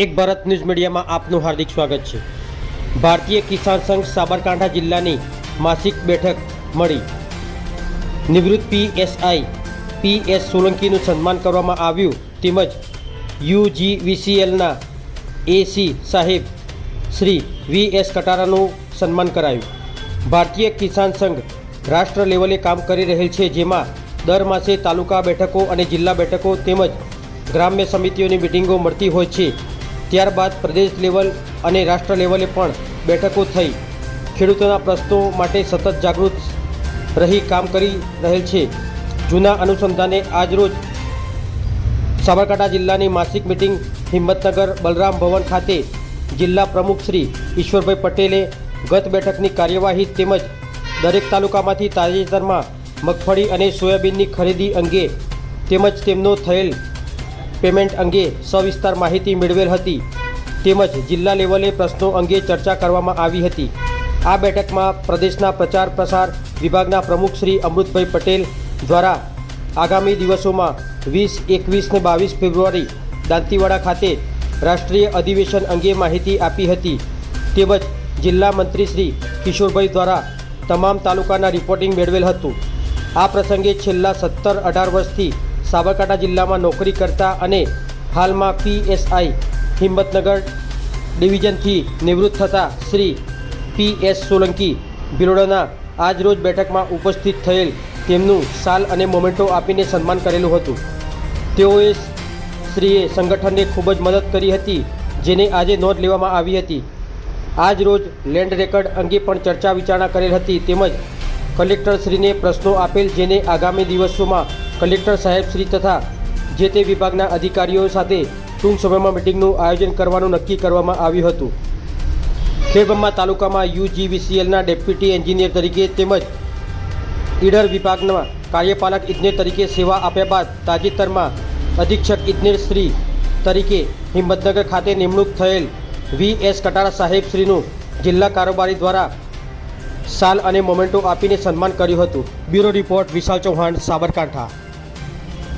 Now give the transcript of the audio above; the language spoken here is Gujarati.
એક ભારત ન્યૂઝ મીડિયામાં આપનું હાર્દિક સ્વાગત છે। ભારતીય કિસાન સંઘ સાબરકાંઠા જિલ્લાની માસિક બેઠક મળી। નિવૃત્ત પીએસઆઈ પીએસ સોલંકીનું સન્માન કરવામાં આવ્યું તેમજ યુજીવીસીએલના એસી સાહેબ શ્રી વીએસ કટારાનું સન્માન કરાયું। ભારતીય કિસાન સંઘ રાષ્ટ્ર લેવલે કામ કરી રહેલ છે, જેમાં દર માસે તાલુકા બેઠકો અને જિલ્લા બેઠકો તેમજ ગ્રામ્ય સમિતિઓની મિટિંગો મળતી હોય છે। ત્યારબાદ પ્રદેશ લેવલ અને રાષ્ટ્ર લેવલે પણ બેઠકો થઈ ખેડૂતોના પ્રશ્નો માટે સતત જાગૃત રહી કામ કરી રહેલ છે। જૂના અનુસંધાને આજરોજ સાબરકાંઠા જિલ્લાની માસિક મિટિંગ હિંમતનગર બલરામ ભવન ખાતે જિલ્લા પ્રમુખ શ્રી ઈશ્વરભાઈ પટેલે ગત બેઠકની કાર્યવાહી તેમજ દરેક તાલુકામાંથી તાજેતરમાં મગફળી અને સોયાબીનની ખરીદી અંગે તેમજ તેમનો થયેલ પેમેન્ટ અંગે સવિસ્તાર માહિતી મેળવેલ હતી તેમજ જિલ્લા લેવલે પ્રશ્નો અંગે ચર્ચા કરવામાં આવી હતી। આ બેઠકમાં પ્રદેશના પ્રચાર પ્રસાર વિભાગના પ્રમુખ શ્રી અમૃતભાઈ પટેલ દ્વારા આગામી દિવસોમાં 20, 21 ને 22 ફેબ્રુઆરી દાંતીવાડા ખાતે રાષ્ટ્રીય અધિવેશન અંગે માહિતી આપી હતી તેમજ જિલ્લા મંત્રી શ્રી કિશોરભાઈ દ્વારા તમામ તાલુકાના રિપોર્ટિંગ મેળવેલ હતું। આ પ્રસંગે છેલ્લા 17-18 વર્ષથી સાબરકાંઠા જિલ્લામાં નોકરી કરતા અને હાલમાં પીએસઆઈ હિંમતનગર ડિવિઝનથી નિવૃત્ત થતા શ્રી પીએસ સોલંકી ભિલોડાના આજરોજ બેઠકમાં ઉપસ્થિત થયેલ તેમનું શાલ અને મોમેન્ટો આપીને સન્માન કરેલું હતું। તેઓએ શ્રીએ સંગઠનને ખૂબ જ મદદ કરી હતી, જેને આજે નોંધ લેવામાં આવી હતી। આજ રોજ લેન્ડ રેકર્ડ અંગે પણ ચર્ચા વિચારણા કરેલ હતી તેમજ કલેક્ટરશ્રીને પ્રશ્નો આપેલ, જેને આગામી દિવસોમાં કલેક્ટર સાહેબશ્રી તથા જે તે વિભાગના અધિકારીઓ સાથે ટૂંક સમયમાં મિટિંગનું આયોજન કરવાનું નક્કી કરવામાં આવ્યું હતું। ખેડબ્રહ્મા તાલુકામાં યુજીવીસીએલના ડેપ્યુટી એન્જિનિયર તરીકે તેમજ ઈડર વિભાગના કાર્યપાલક ઇજનેર તરીકે સેવા આપ્યા બાદ તાજેતરમાં અધિક્ષક ઇજનેર શ્રી તરીકે હિંમતનગર ખાતે નિમણૂક થયેલ વીએસ કટારા સાહેબશ્રીનું જિલ્લા કારોબારી દ્વારા શાલ અને મોમેન્ટો આપીને સન્માન કર્યું હતું। બ્યુરો રિપોર્ટ વિશાલ ચૌહાણ, સાબરકાંઠા।